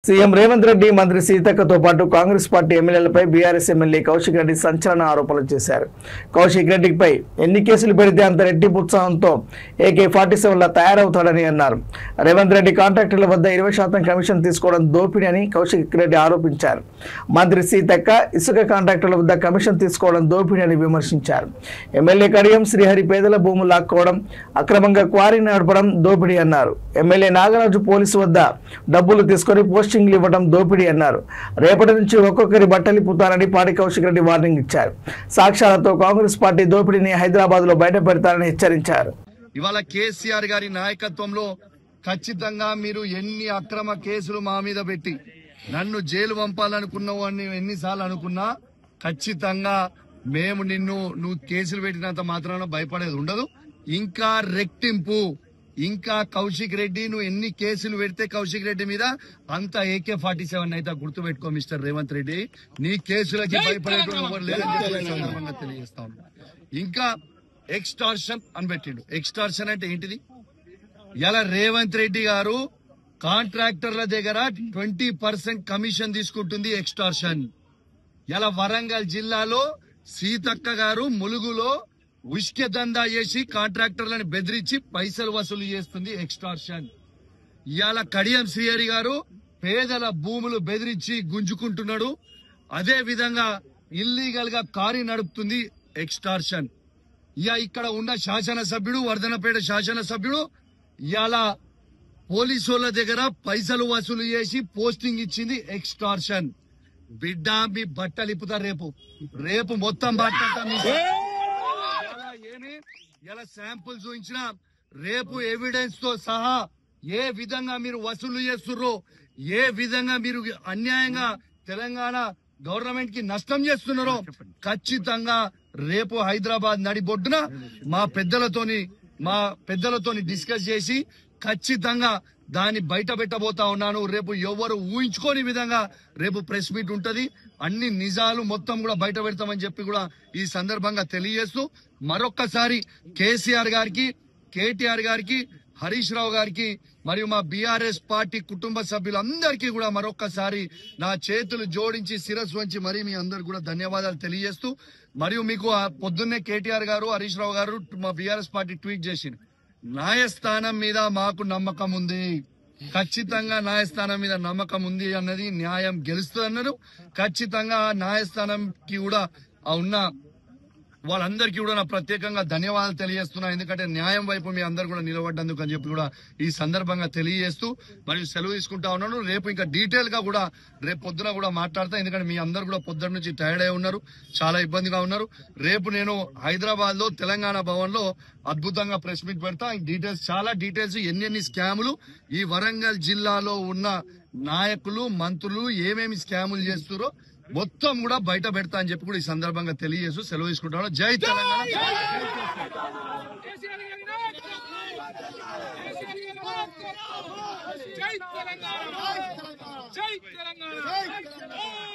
CM Revanth Reddy మంత్రి సీతక్కతో పాటు కాంగ్రెస్ పార్టీ ఎమ్మెల్యేలపై బీఆర్ఎస్ ఎమ్మెల్యే కౌశిక్ రెడ్డి సంచలన ఆరోపణలు చేశారు. కౌశిక్ రెడ్డిపై ఎన్ని కేసులు పెడితే అంత రెట్టింపు ఉత్సాహంతో AK-47లా తయారవుతాడని అన్నారు. రేవంత్ రెడ్డి కాంట్రాక్టర్ల వద్ద 20% కమిషన్ తీసుకోవడం దోపిడీ అని కౌశిక్ రెడ్డి ఆరోపించారు. మంత్రి సీతక్క ఇసుక కాంట్రాక్టర్ల వద్ద కమిషన్ తీసుకోవడం దోపిడీ అని విమర్శించారు. ఎమ్మెల్యే కడియం శ్రీహరి పేదల భూములు లాక్కోవడం, అక్రమంగా క్వారీ నడపడం దోపిడీ అన్నారు. ఎమ్మెల్యే నాగరాజు పోలీసు వద్ద డబ్బులు తీసుకొని పోస్టింగ్లు ఇవ్వడం దోపిడీ అన్నారు. రేపటి నుంచి ఒక్కొక్కరి బట్టలు పుతారని పాడి కౌశిక్ రెడ్డి వార్నింగ్ ఇచ్చారు. సాక్ష్యాలతో కాంగ్రెస్ పార్టీ దోపిడీని హైదరాబాద్ లో బయట పెడతారని హెచ్చరించారు. ఇవాళ కేసీఆర్ గారి నాయకత్వంలో ఖచ్చితంగా మీరు ఎన్ని అక్రమ కేసులు మా మీద పెట్టి నన్ను జైలు పంపాలనుకున్నావు అని ఎన్నిసార్లు అనుకున్నా ఖచ్చితంగా మేము నువ్వు కేసులు పెట్టినంత మాత్రాన భయపడేది ఉండదు. ఇంకా రెట్టింపు, ఇంకా కౌశిక్ రెడ్డి నువ్వు ఎన్ని కేసులు పెడితే కౌశిక్ రెడ్డి మీద అంత AK-47 అయితే గుర్తు పెట్టుకో మిస్టర్ రేవంత్ రెడ్డి. నీ కేసులకి భయపడేటువంటి ఎవరు లేదని సందర్భంగా తెలియజేస్తా ఉన్నా. ఇంకా ఎక్స్టార్షన్ అని పెట్టిండు. ఎక్స్టార్షన్ అంటే ఏంటిది? ఇలా రేవంత్ రెడ్డి గారు కాంట్రాక్టర్ల దగ్గర 20% కమిషన్ తీసుకుంటుంది. ఎక్స్టార్షన్. ఇలా వరంగల్ జిల్లాలో సీతక్క గారు ములుగులో ఉష్కె దందా చేసి కాంట్రాక్టర్లను బెదిరించి పైసలు వసూలు చేస్తుంది. ఎక్స్టార్షన్. ఇవాళ కడియం శ్రీహరి గారు పేదల భూములు బెదిరించి గుంజుకుంటున్నాడు. అదే విధంగా ఇల్లీగల్ గా కారీ నడుపుతుంది. ఎక్స్టార్షన్. ఇక్కడ ఉన్న శాసనసభ్యుడు, వర్ధనపేట శాసనసభ్యుడు ఇవాళ పోలీసుల దగ్గర పైసలు వసూలు చేసి పోస్టింగ్ ఇచ్చింది. ఎక్స్టార్షన్. బిడ్డ మీ బట్టలు ఇప్పుతారు. రేపు మొత్తం బట్ట ఇలా శాంపుల్ చూపించిన రేపు ఎవిడెన్స్ తో సహా ఏ విధంగా మీరు వసూలు చేస్తుర్రో, ఏ విధంగా మీరు అన్యాయంగా తెలంగాణ గవర్నమెంట్ కి నష్టం చేస్తున్నారో ఖచ్చితంగా రేపు హైదరాబాద్ నడిబొడ్డున మా పెద్దలతోని డిస్కస్ చేసి ఖచ్చితంగా దాన్ని బయట పెట్టబోతా ఉన్నాను. రేపు ఎవరు ఊహించుకోని విధంగా రేపు ప్రెస్ మీట్ ఉంటది. అన్ని నిజాలు మొత్తం కూడా బయట పెడతామని చెప్పి కూడా ఈ సందర్భంగా తెలియజేస్తూ మరొక్కసారి కేసీఆర్ గారికి, కేటీఆర్ గారికి, హరీష్ రావు గారికి మరియు మా బీఆర్ఎస్ పార్టీ కుటుంబ సభ్యులందరికీ కూడా మరొక్కసారి నా చేతులు జోడించి శిరస్సు వంచి మరీ మీ అందరు కూడా ధన్యవాదాలు తెలియజేస్తూ, మరియు మీకు పొద్దున్నే కేటీఆర్ గారు, హరీష్ రావు గారు మా బీఆర్ఎస్ పార్టీ ట్వీట్ చేసింది. న్యాయస్థానం మీద మాకు నమ్మకం ఉంది. ఖచ్చితంగా న్యాయస్థానం మీద నమ్మకం ఉంది అన్నది, న్యాయం గెలుస్తుంది అన్నారు. ఖచ్చితంగా న్యాయస్థానంకి కూడా ఉన్న వాళ్ళందరికీ కూడా నా ప్రత్యేకంగా ధన్యవాదాలు తెలియజేస్తున్నా. ఎందుకంటే న్యాయం వైపు మీ అందరు కూడా నిలబడ్డందుకు అని చెప్పి కూడా ఈ సందర్భంగా తెలియజేస్తూ మరియు సెలవు తీసుకుంటా ఉన్నాను. రేపు ఇంకా డీటెయిల్ గా కూడా రేపు పొద్దున కూడా మాట్లాడతా. ఎందుకంటే మీ అందరు కూడా పొద్దున్న నుంచి టైర్డ్ అయి ఉన్నారు, చాలా ఇబ్బందిగా ఉన్నారు. రేపు నేను హైదరాబాద్ లో తెలంగాణ భవన్ లో అద్భుతంగా ప్రెస్ మీట్ పెడతా. డీటెయిల్స్, చాలా డీటెయిల్స్, ఎన్ని స్కాములు ఈ వరంగల్ జిల్లాలో ఉన్న నాయకులు, మంత్రులు ఏమేమి స్కాములు చేస్తున్నారో మొత్తం కూడా బయట పెడతా అని చెప్పి కూడా ఈ సందర్భంగా తెలియజేస్తూ సెలవు తీసుకుంటాను. జై తెలంగాణ. జై తెలంగాణ.